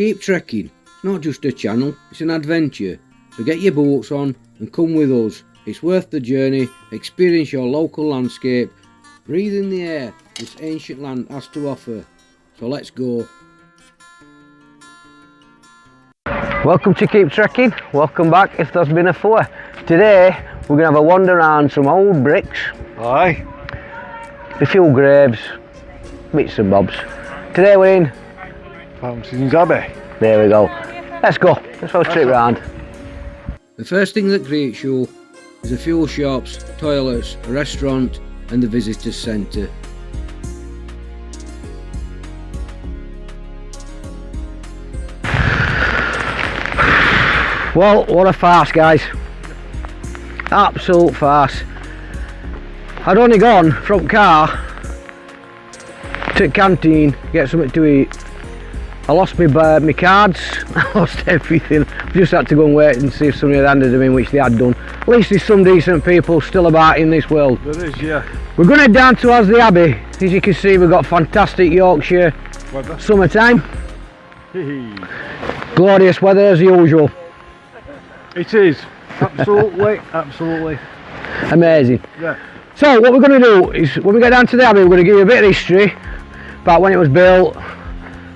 Keep trekking, it's not just a channel, it's an adventure, so get your boots on and come with us. It's worth the journey, experience your local landscape, breathe in the air this ancient land has to offer, so let's go. Welcome to Keep Trekking, welcome back if there's been a four. Today we're going to have a wander around some old bricks. Aye. A few graves, bits and bobs. Today we're in Fountains Abbey. There we go. Let's go, let's have a trip round. The first thing that greets you is a few shops, toilets, a restaurant and the visitors centre. Well, what a farce, guys. Absolute farce. I'd only gone from car to canteen, get something to eat. I lost my cards, I lost everything. Just had to go and wait and see if somebody had handed them in, which they had done. At least there's some decent people still about in this world. There is, yeah. We're going to head down towards the Abbey. As you can see, we've got fantastic Yorkshire weather. Summertime. Glorious weather as usual. It is, absolutely, absolutely. Amazing. Yeah. So what we're going to do is, when we get down to the Abbey, we're going to give you a bit of history about when it was built,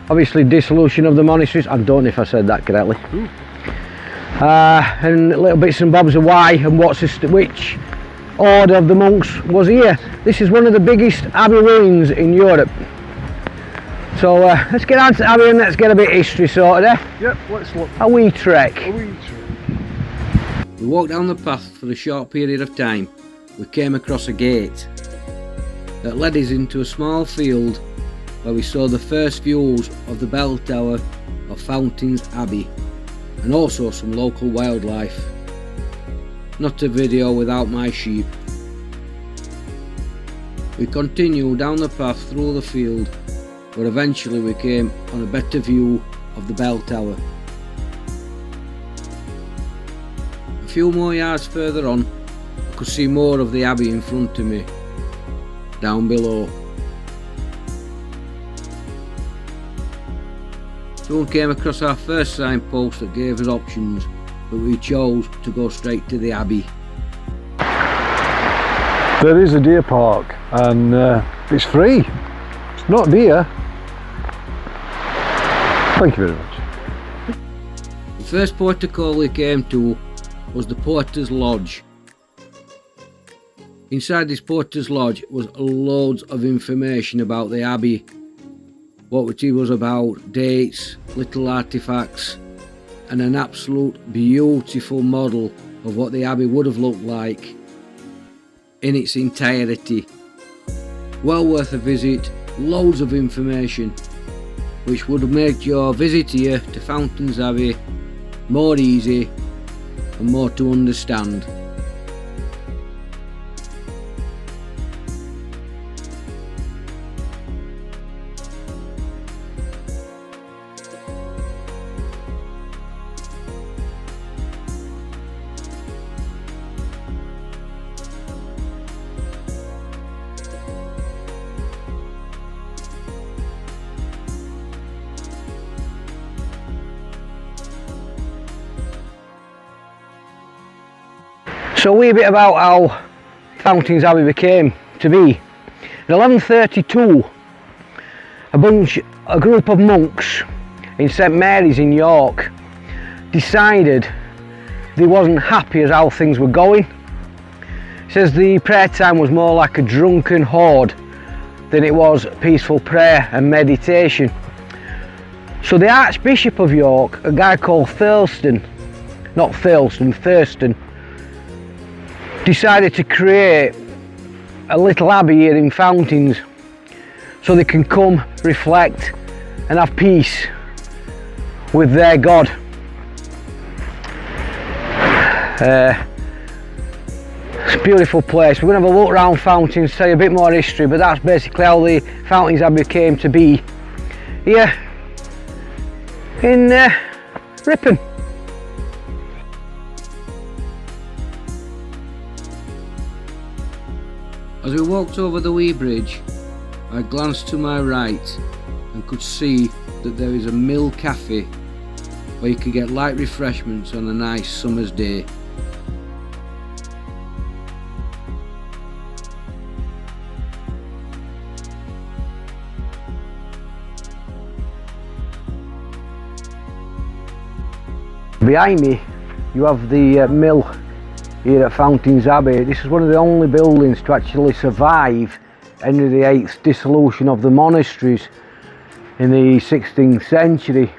obviously dissolution of the monasteries, I don't know if I said that correctly, and little bits and bobs of why and which order of the monks was here. This is one of the biggest Abbey ruins in Europe. So let's get down to the Abbey and let's get a bit of history sorted, eh? Yep, let's look. A wee trek. A wee trek. We walked down the path for a short period of time. We came across a gate that led us into a small field where we saw the first views of the bell tower of Fountains Abbey and also some local wildlife. Not a video without my sheep. We continued down the path through the field where eventually we came on a better view of the bell tower. A few more yards further on, I could see more of the Abbey in front of me, down below. Soon came across our first signpost that gave us options, but we chose to go straight to the Abbey. There is a deer park and it's free. It's not deer. Thank you very much. The first port of call we came to was the Porter's Lodge. Inside this Porter's Lodge was loads of information about the Abbey, what it was about, dates, little artefacts, and an absolute beautiful model of what the Abbey would have looked like in its entirety. Well worth a visit, loads of information, which would make your visit here to Fountains Abbey more easy and more to understand. So a wee bit about how Fountains Abbey became to be. In 1132, a group of monks in St Mary's in York decided they wasn't happy as how things were going. It says the prayer time was more like a drunken horde than it was peaceful prayer and meditation. So the Archbishop of York, a guy called Thurston, decided to create a little abbey here in Fountains so they can come, reflect and have peace with their God. It's a beautiful place. We're going to have a look around Fountains, tell you a bit more history, but that's basically how the Fountains Abbey came to be here in Ripon. As we walked over the wee bridge, I glanced to my right and could see that there is a mill cafe where you can get light refreshments on a nice summer's day. Behind me you have the mill here at Fountains Abbey. This is one of the only buildings to actually survive Henry VIII's dissolution of the monasteries in the 16th century.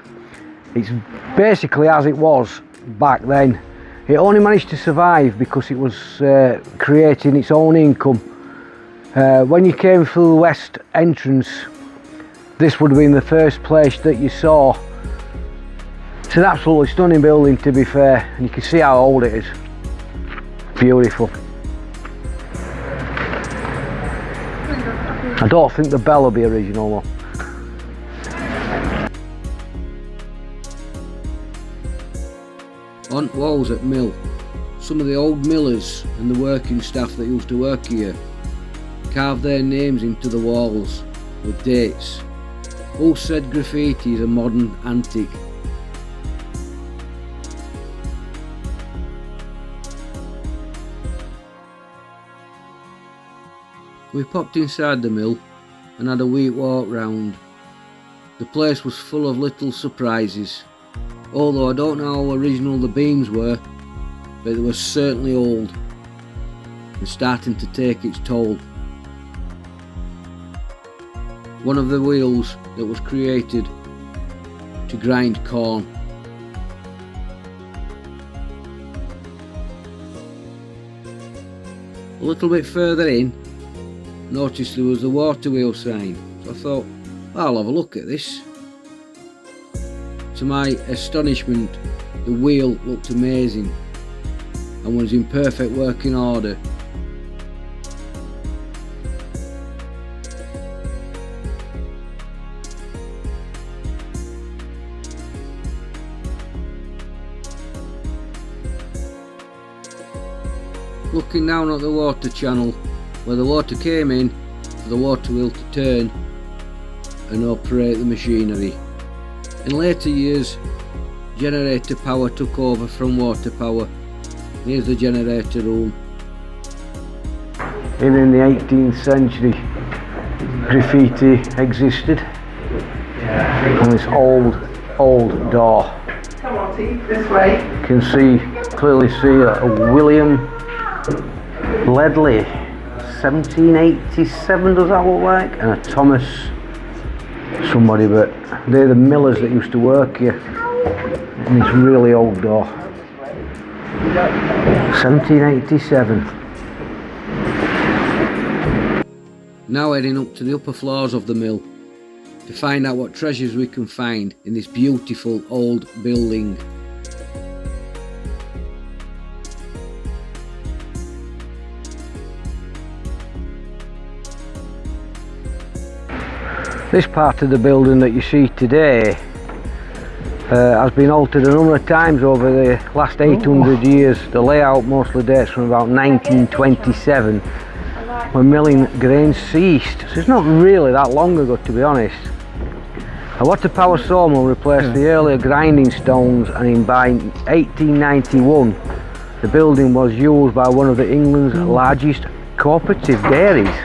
It's basically as it was back then. It only managed to survive because it was creating its own income. When you came through the west entrance, this would have been the first place that you saw. It's an absolutely stunning building, to be fair, and you can see how old it is. Beautiful. I don't think the bell will be original though. On walls at mill, some of the old millers and the working staff that used to work here carved their names into the walls with dates. Who said graffiti is a modern antique? We popped inside the mill and had a wee walk round. The place was full of little surprises, although I don't know how original the beams were, but they were certainly old and starting to take its toll. One of the wheels that was created to grind corn. A little bit further in, noticed there was the water wheel sign, so I thought, I'll have a look at this. To my astonishment, the wheel looked amazing and was in perfect working order. Looking down at the water channel where the water came in for the water wheel to turn and operate the machinery. In later years, generator power took over from water power. Here's the generator room. Even in the 18th century, graffiti existed on this old door. Come on, Steve, this way. You can clearly see a William Ledley, 1787 does that look like, and a Thomas somebody, but they're the millers that used to work here in this really old door. 1787. Now heading up to the upper floors of the mill to find out what treasures we can find in this beautiful old building. This part of the building that you see today has been altered a number of times over the last 800 years. The layout mostly dates from about 1927 when milling grain ceased, so it's not really that long ago, to be honest. A water power sawmill replaced the earlier grinding stones, and by 1891 the building was used by one of England's largest cooperative dairies.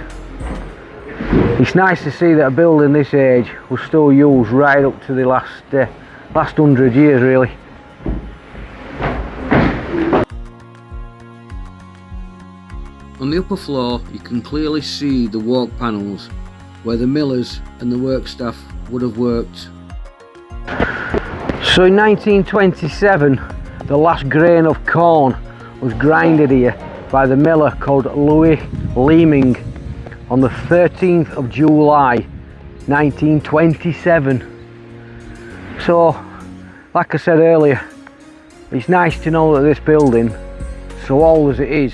It's nice to see that a building this age was still used right up to the last 100 years, really. On the upper floor you can clearly see the walk panels where the millers and the work staff would have worked. So in 1927 the last grain of corn was grinded here by the miller called Louis Leeming on the 13th of July 1927. So like I said earlier, it's nice to know that this building, so old as it is,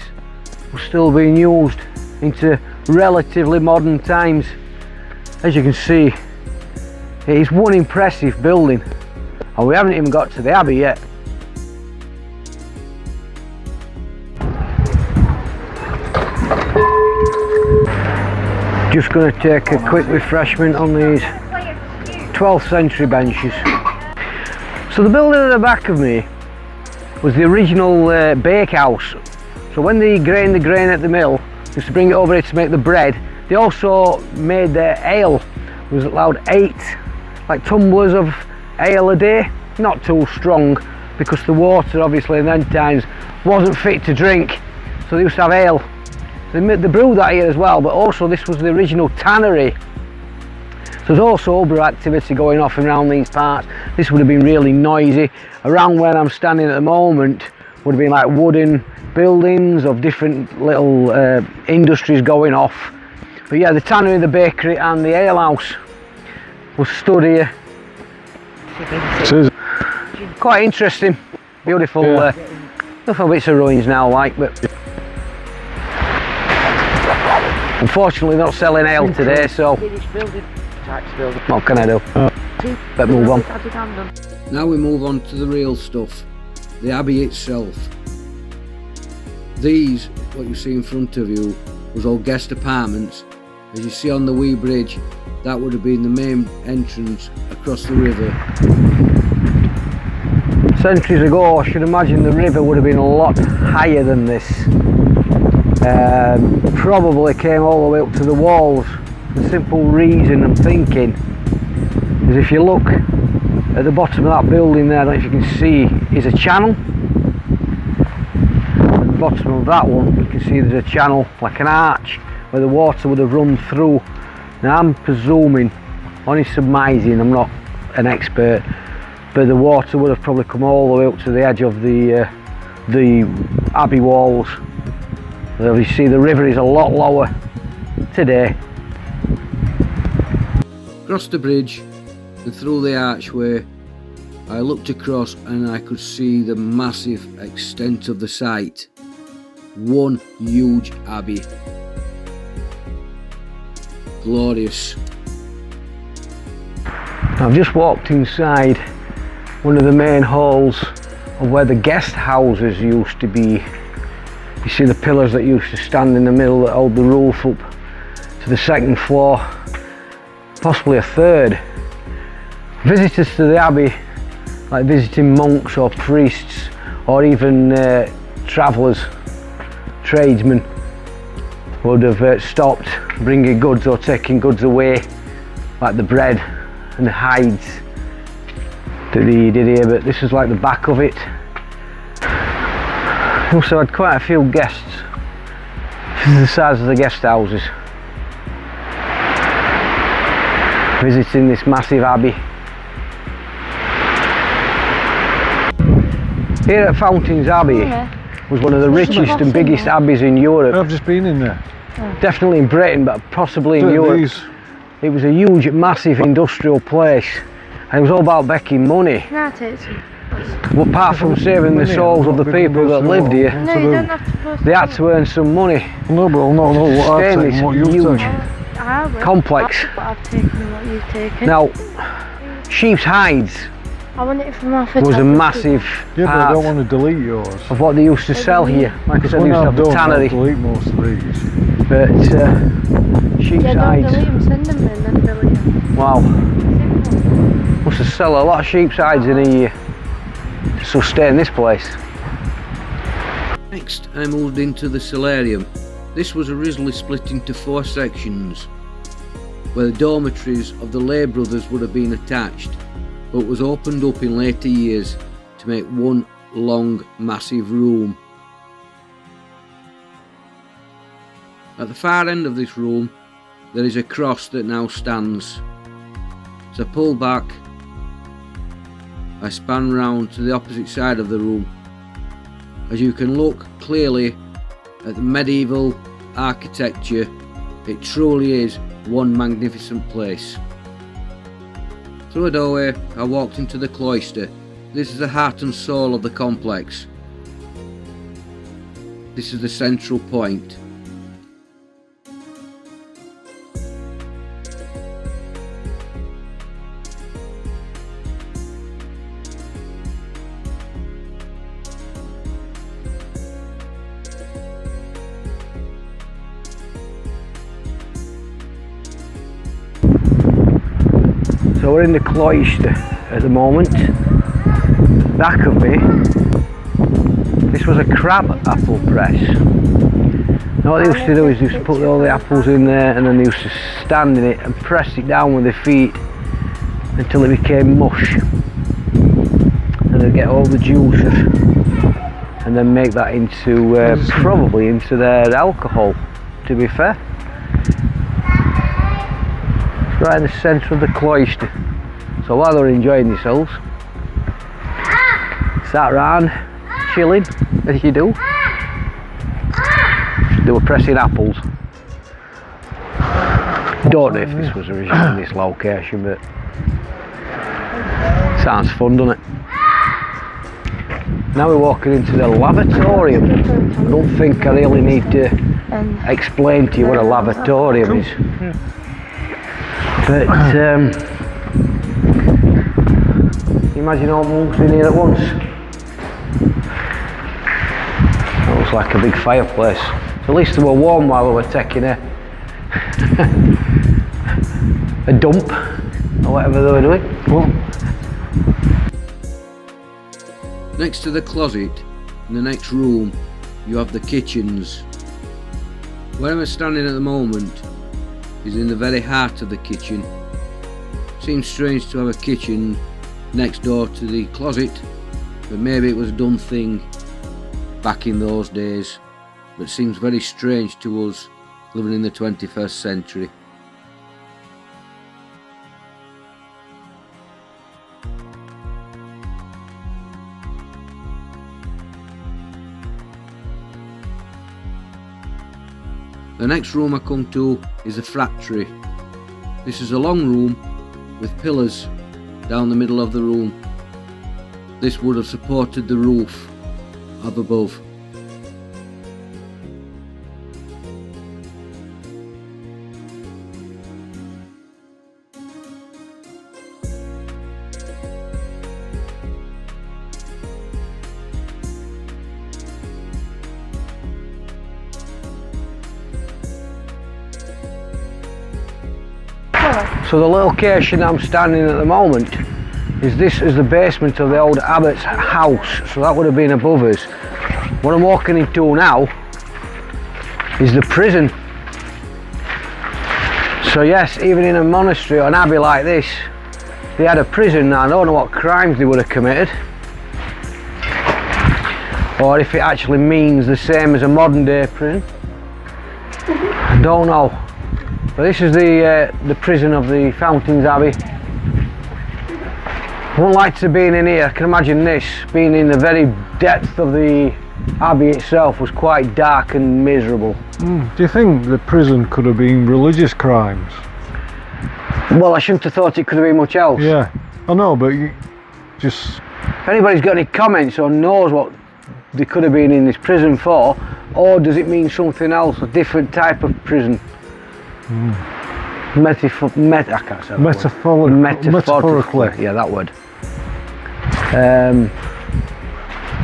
was still being used into relatively modern times. As you can see, it is one impressive building, and we haven't even got to the Abbey yet. Just going to take a quick refreshment on these 12th century benches. So the building at the back of me was the original bakehouse. So when they grained the grain at the mill, they used to bring it over here to make the bread. They also made their ale. It was allowed 8 like tumblers of ale a day. Not too strong, because the water obviously in them times wasn't fit to drink. So they used to have ale. They brewed that here as well, but also this was the original tannery. So there's also other activity going off around these parts. This would have been really noisy. Around where I'm standing at the moment would have been like wooden buildings of different little industries going off. But yeah, the tannery, the bakery and the alehouse was stood here. Quite interesting, beautiful, beautiful bits of ruins now, like, but unfortunately not selling ale today, so what can I do? Better move on. Now we move on to the real stuff, the Abbey itself. These, what you see in front of you, was all guest apartments. As you see on the wee bridge, that would have been the main entrance across the river. Centuries ago, I should imagine the river would have been a lot higher than this. Probably came all the way up to the walls. The simple reason I'm thinking is if you look at the bottom of that building there, I don't know if you can see, is a channel. At the bottom of that one, you can see there's a channel, like an arch, where the water would have run through. Now I'm presuming, only surmising, I'm not an expert, but the water would have probably come all the way up to the edge of the Abbey walls. So you see the river is a lot lower today. Across the bridge and through the archway, I looked across and I could see the massive extent of the site. One huge abbey. Glorious. I've just walked inside one of the main halls of where the guest houses used to be. You see the pillars that used to stand in the middle that hold the roof up to the second floor, possibly a third. Visitors to the Abbey, like visiting monks or priests or even travellers, tradesmen, would have stopped bringing goods or taking goods away, like the bread and the hides that they did here, but this is like the back of it. Also had quite a few guests. This is the size of the guest houses. Visiting this massive abbey. Here at Fountains Abbey was one of the richest and biggest abbeys in Europe. I've just been in there. Definitely in Britain, but possibly in Europe. It was a huge, massive industrial place, and it was all about making money. Well, apart from saving the souls of the people that lived here, No, you don't have to they had to earn some money. No, but no, what I've taken, what you've huge taken. complex. But I've taken what you've taken. Now, sheep's hides I want it from off was a massive Yeah, but I part don't want to delete yours. of what they used to sell here. Like I said, they When used to I've have the done, I'll tannery, delete most of these. but sheep's Yeah, don't hides. delete them, send them in, then delete them. Wow, Simple. must have sell a lot of sheep's hides in a year to sustain this place. Next, I moved into the solarium. This was originally split into 4 sections, where the dormitories of the lay brothers would have been attached, but was opened up in later years to make one long, massive room. At the far end of this room, there is a cross that now stands. As I pull back, I span round to the opposite side of the room. As you can look clearly at the medieval architecture, it truly is one magnificent place. Through a doorway, I walked into the cloister. This is the heart and soul of the complex. This is the central point. So we're in the cloister at the moment. Back of me, this was a crab apple press. Now what they used to do is they used to put all the apples in there, and then they used to stand in it and press it down with their feet until it became mush. And they'd get all the juices and then make that into probably into their alcohol, to be fair. It's right in the centre of the cloister. So while they're enjoying themselves, sat round chilling as you do. They were pressing apples. Don't know if this was originally in this location, but sounds fun, doesn't it? Now we're walking into the lavatorium. I don't think I really need to explain to you what a lavatorium is. But imagine all monks in here at once. That looks like a big fireplace. So at least they were warm while we were taking a dump or whatever they were doing. Well, Next to the closet, in the next room, you have the kitchens. Where I'm standing at the moment is in the very heart of the kitchen. Seems strange to have a kitchen next door to the closet, but maybe it was a done thing back in those days, but seems very strange to us living in the 21st century. The next room I come to is the fratry. This is a long room with pillars down the middle of the room. This would have supported the roof up above. so the location I'm standing at the moment is this is the basement of the old abbot's house, so that would have been above us. What I'm walking into now is the prison. So yes, even in a monastery or an abbey like this, they had a prison. Now I don't know what crimes they would have committed, or if it actually means the same as a modern day prison. I don't know. But this is the prison of the Fountains Abbey. I wouldn't like to be in here. I can imagine this, being in the very depth of the abbey itself, was quite dark and miserable. Do you think the prison could have been religious crimes? Well, I shouldn't have thought it could have been much else. Yeah, I know, but you just... If anybody's got any comments or knows what they could have been in this prison for, or does it mean something else, a different type of prison? I can't say that word. Metaphorically. Yeah, that word.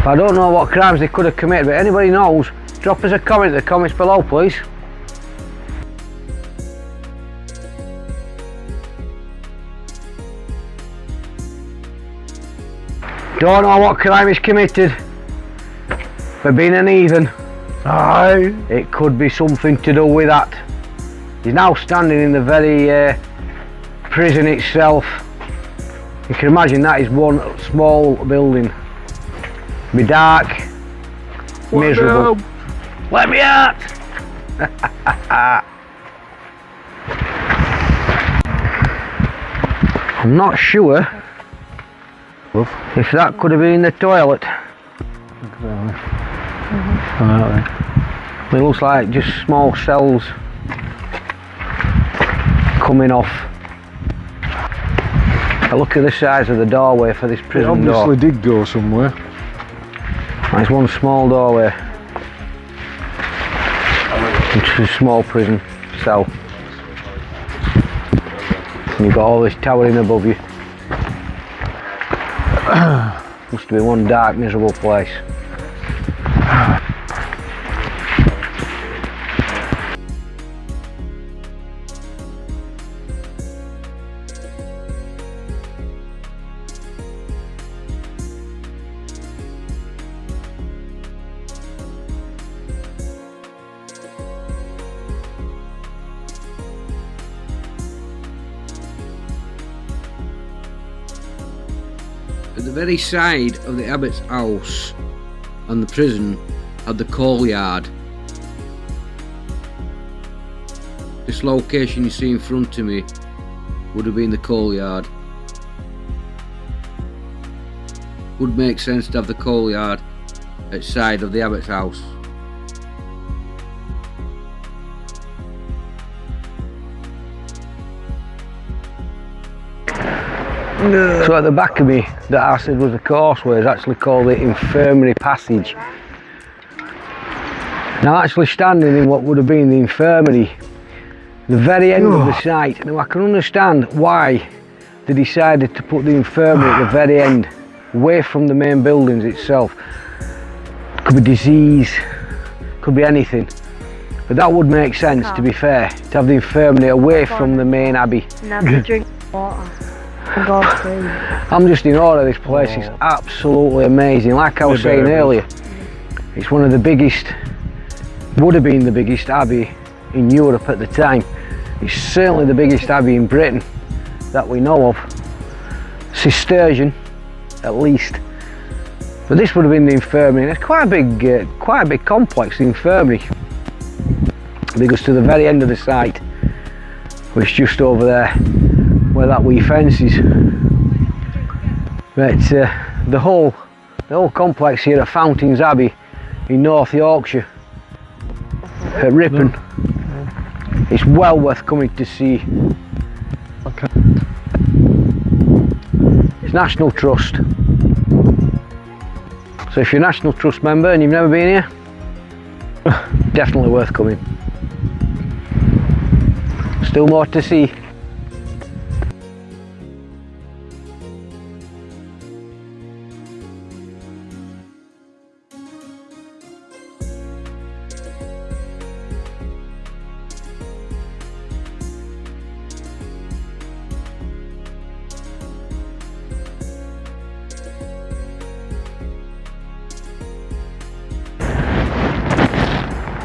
But I don't know what crimes they could have committed, but anybody knows, drop us a comment in the comments below, please. Don't know what crime is committed, but being an heathen, Aye. it could be something to do with that. He's now standing in the very prison itself. You can imagine that is one small building. Be dark, miserable. Let me out! I'm not sure if that could have been the toilet. It looks like just small cells coming off. But look at the size of the doorway for this prison It door. obviously did go somewhere. There's one small doorway into a small prison cell. And you've got all this towering above you. Must be one dark, miserable place. At the very side of the abbot's house and the prison had the coal yard. This location you see in front of me would have been the coal yard. Would make sense to have the coal yard outside of the abbot's house. So at the back of me, that I said was a causeway, is actually called the Infirmary Passage. Now actually standing in what would have been the infirmary, the very end of the site. Now I can understand why they decided to put the infirmary at the very end, away from the main buildings itself. Could be disease, could be anything. But that would make sense, to be fair, to have the infirmary away from the main abbey. Never drink water. For God's sake. I'm just in awe of this place. It's absolutely amazing. Like I was saying earlier, it's one of the biggest, would have been the biggest abbey in Europe at the time. It's certainly the biggest abbey in Britain that we know of. Cistercian, at least. But this would have been the infirmary. It's quite a big complex, the infirmary, because to the very end of the site, which is just over there, where that wee fence is. But the whole complex here at Fountains Abbey in North Yorkshire, at Ripon, it's well worth coming to see. Okay. It's National Trust. So if you're a National Trust member and you've never been here, definitely worth coming. Still more to see.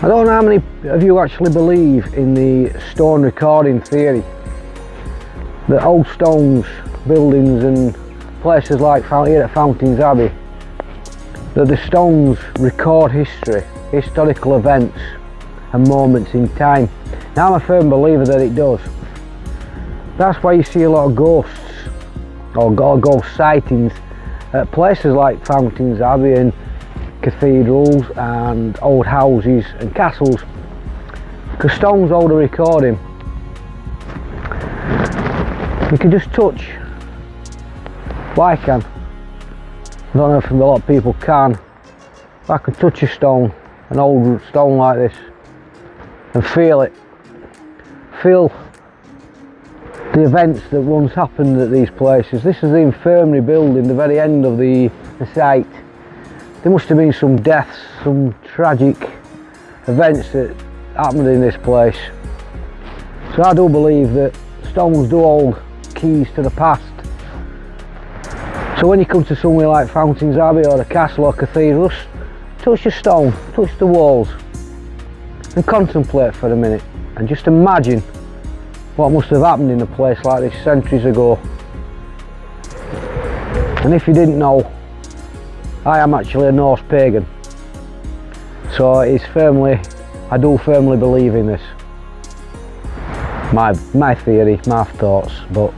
I don't know how many of you actually believe in the stone recording theory, that old stones, buildings and places like here at Fountains Abbey, that the stones record history, historical events and moments in time. Now I'm a firm believer that it does. That's why you see a lot of ghosts or ghost sightings at places like Fountains Abbey and cathedrals and old houses and castles, because stones hold a recording. You can just touch, well I can, I don't know if a lot of people can, but I can touch a stone, an old stone like this, and feel it, feel the events that once happened at these places. This is the infirmary building, the very end of the site. There must have been some deaths, some tragic events that happened in this place. So I do believe that stones do hold keys to the past. So when you come to somewhere like Fountains Abbey or a castle or cathedral, just touch a stone, touch the walls and contemplate for a minute and just imagine what must have happened in a place like this centuries ago. And if you didn't know, I am actually a Norse pagan, so it's firmly, I do firmly believe in this. My theory, my thoughts, but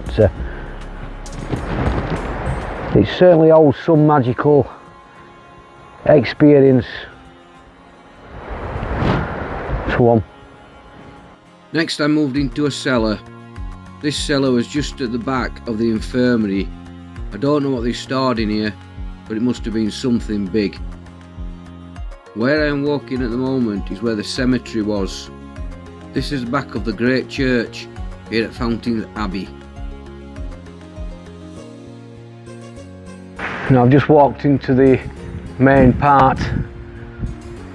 it certainly holds some magical experience to one. Next I moved into a cellar. This cellar was just at the back of the infirmary. I don't know what they stored in here, but it must have been something big. Where I am walking at the moment is where the cemetery was. This is the back of the great church here at Fountains Abbey. Now I've just walked into the main part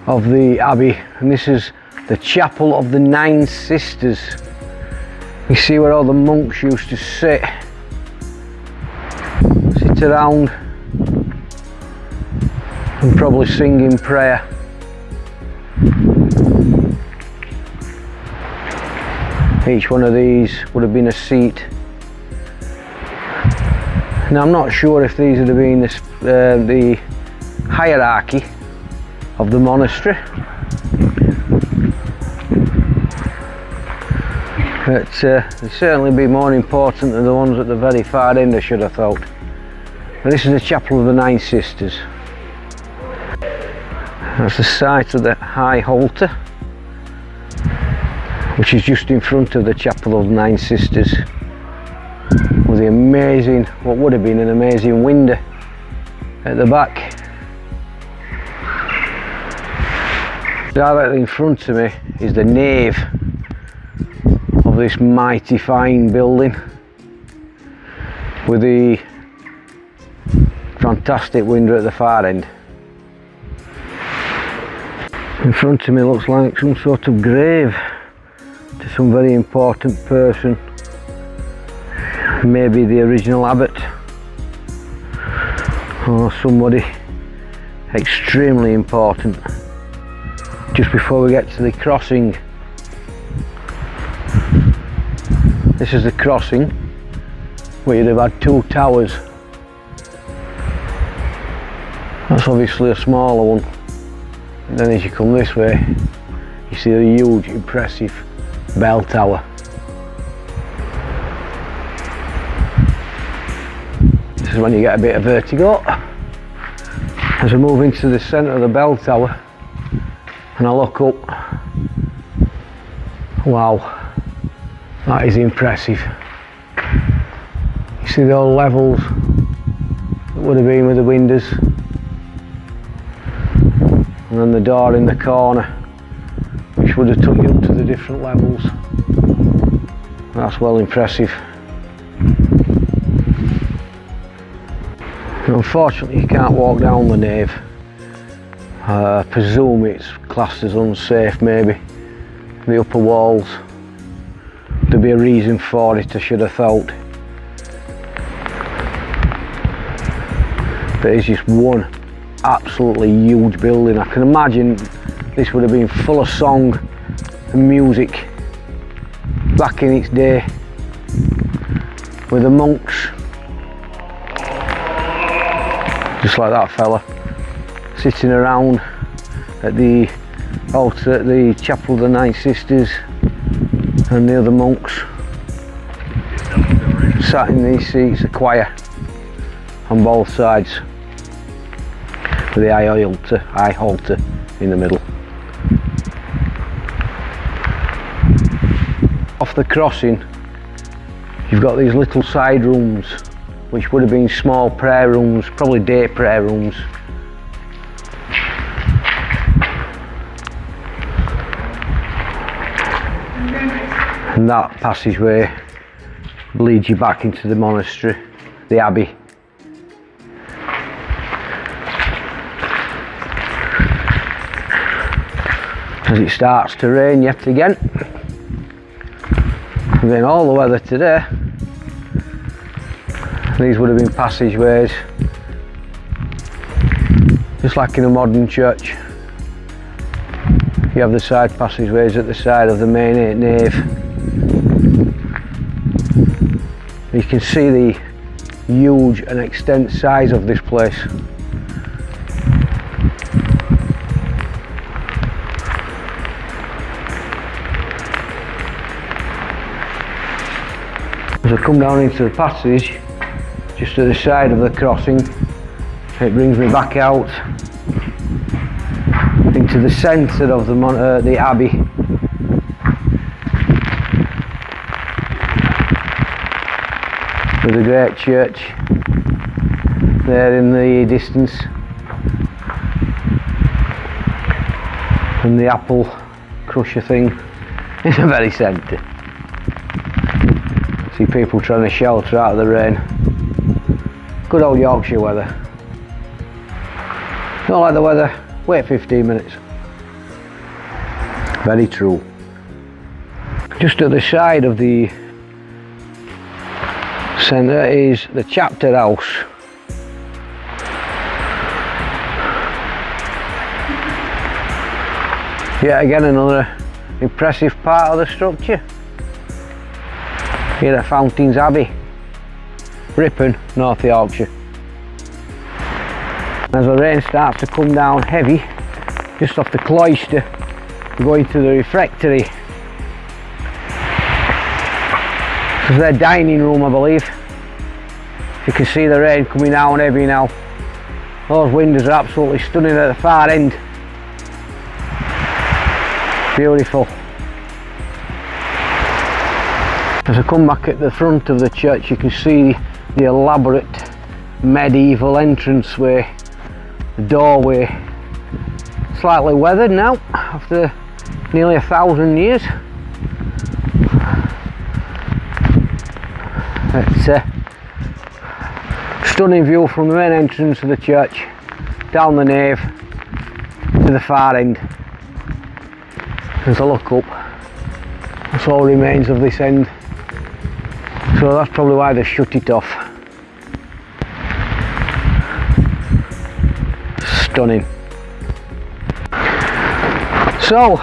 of the abbey, and this is the chapel of the 9 Sisters. You see where all the monks used to sit around and probably sing in prayer. Each one of these would have been a seat Now I'm not sure if these would have been the hierarchy of the monastery, but they'd certainly be more important than the ones at the very far end, I should have thought. But this is the Chapel of the Nine Sisters. That's the site of the high altar, which is just in front of the Chapel of the Nine Sisters, with the amazing, what would have been an amazing window at the back. Directly in front of me is the nave of this mighty fine building, with the fantastic window at the far end. In front of me looks like some sort of grave to some very important person, maybe the original abbot or somebody extremely important. Just before we get to the crossing, this is the crossing where you'd have had two towers. That's obviously a smaller one. And then as you come this way, you see a huge, impressive bell tower. This is when you get a bit of vertigo. As we move into the centre of the bell tower and I look up, wow, that is impressive. You see the old levels that would have been with the windows, and then the door in the corner, which would have took you up to the different levels. That's well impressive. Unfortunately you can't walk down the nave. I presume it's classed as unsafe, maybe. The upper walls, there'd be a reason for it, I should have thought. But it's just one absolutely huge building. I can imagine this would have been full of song and music back in its day, with the monks, just like that fella, sitting around at the altar at the Chapel of the Nine Sisters, and the other monks sat in these seats, a choir on both sides, with the high altar in the middle. Off the crossing you've got these little side rooms, which would have been small prayer rooms, probably day prayer rooms. And that passageway leads you back into the monastery, the Abbey. As it starts to rain yet again, and then all the weather today, these would have been passageways, just like in a modern church. You have the side passageways at the side of the main nave. You can see the huge and extent size of this place. As I come down into the passage, just to the side of the crossing, it brings me back out into the centre of the Abbey. With the great church there in the distance, and the apple crusher thing in the very centre. See people trying to shelter out of the rain. Good old Yorkshire weather. Don't like the weather, wait 15 minutes. Very true. Just at the side of the centre is the chapter house. Yet again another impressive part of the structure. Here at Fountains Abbey. Ripon, North Yorkshire. As the rain starts to come down heavy, just off the cloister, we go into the refectory. This is their dining room, I believe. You can see the rain coming down heavy now. Those windows are absolutely stunning at the far end. Beautiful. As I come back at the front of the church, you can see the elaborate medieval entranceway, the doorway, slightly weathered now after nearly 1,000 years. It's a stunning view from the main entrance of the church, down the nave to the far end. As I look up, that's all remains of this end. So that's probably why they shut it off. Stunning. So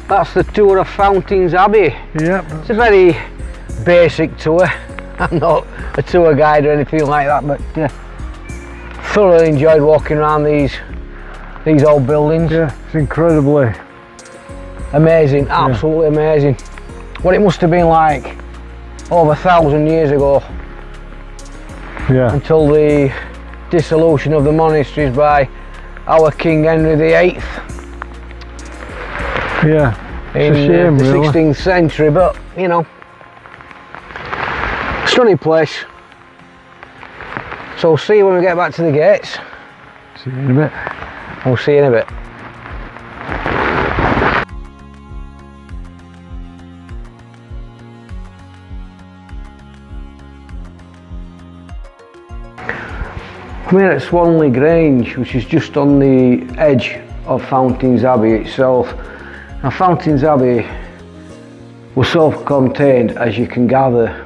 that's the tour of Fountains Abbey. Yep. It's a very basic tour. I'm not a tour guide or anything like that, but thoroughly enjoyed walking around these old buildings. Yeah, it's incredibly amazing, absolutely amazing. What it must have been like over 1,000 years ago, until the dissolution of the monasteries by our King Henry VIII. Yeah, in it's a shame, the really. 16th century, but you know, stunning place. So we'll see you when we get back to the gates. See you in a bit. We'll see you in a bit. I'm here at Swanley Grange, which is just on the edge of Fountains Abbey itself. Now, Fountains Abbey was self-contained, as you can gather,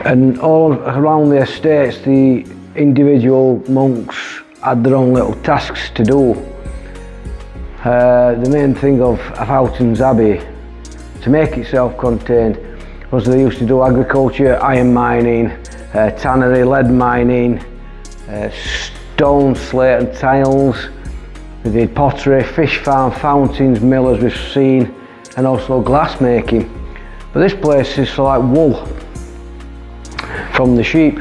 and all around the estates the individual monks had their own little tasks to do. The main thing of Fountains Abbey, to make it self-contained, was they used to do agriculture, iron mining, tannery, lead mining, stone, slate and tiles. They did pottery, fish farm, fountains, mill as we've seen, and also glass making. But this place is for like wool from the sheep,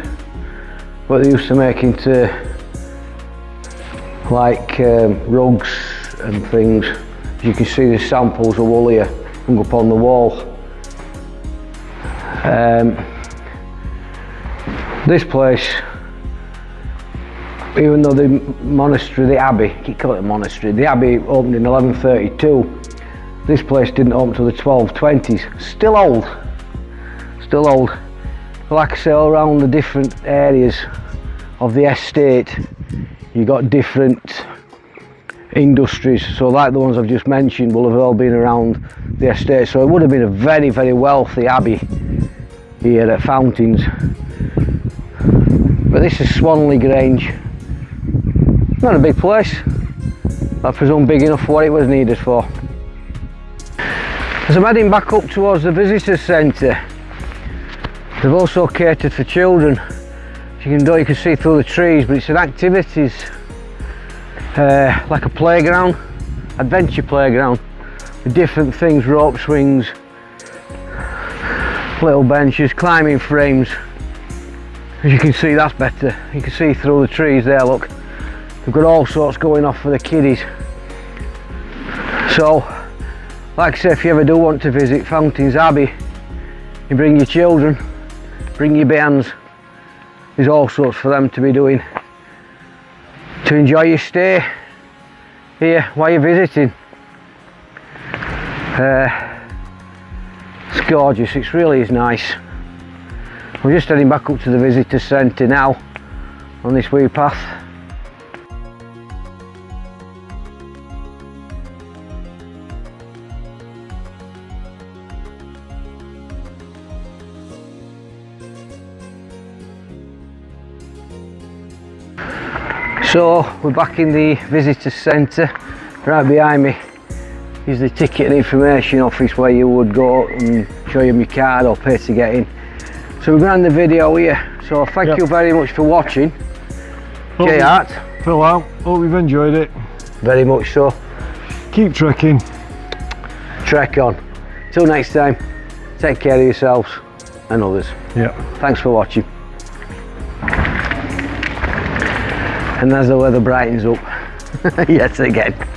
what they used to make into like rugs and things. As you can see, there's samples of wool here hung up on the wall. This place, even though the monastery, the Abbey, I keep calling it a monastery, the Abbey opened in 1132, this place didn't open until the 1220s. Still old, still old. But like I say, all around the different areas of the estate, you got different industries. So like the ones I've just mentioned will have all been around the estate. So it would have been a very, very wealthy abbey here at Fountains. But this is Swanley Grange. Not a big place, I presume big enough for what it was needed for. As I'm heading back up towards the visitors centre, they've also catered for children. As you can see through the trees, but it's an activities, like a playground, adventure playground, with different things, rope swings, little benches, climbing frames. As you can see, that's better. You can see through the trees there, look. We've got all sorts going off for the kiddies. So, like I say, if you ever do want to visit Fountains Abbey, you bring your children, bring your bairns. There's all sorts for them to be doing to enjoy your stay here while you're visiting. It's gorgeous, it really is nice. We're just heading back up to the visitor centre now on this wee path. So we're back in the visitor centre. Right behind me is the ticket and information office where you would go and show them your card or pay to get in. So we're going to end the video here. So thank you very much for watching. J-Art. Fill out. Hope you've enjoyed it. Very much so. Keep trekking. Trek on. Till next time, take care of yourselves and others. Yeah. Thanks for watching. And as the weather brightens up yet again.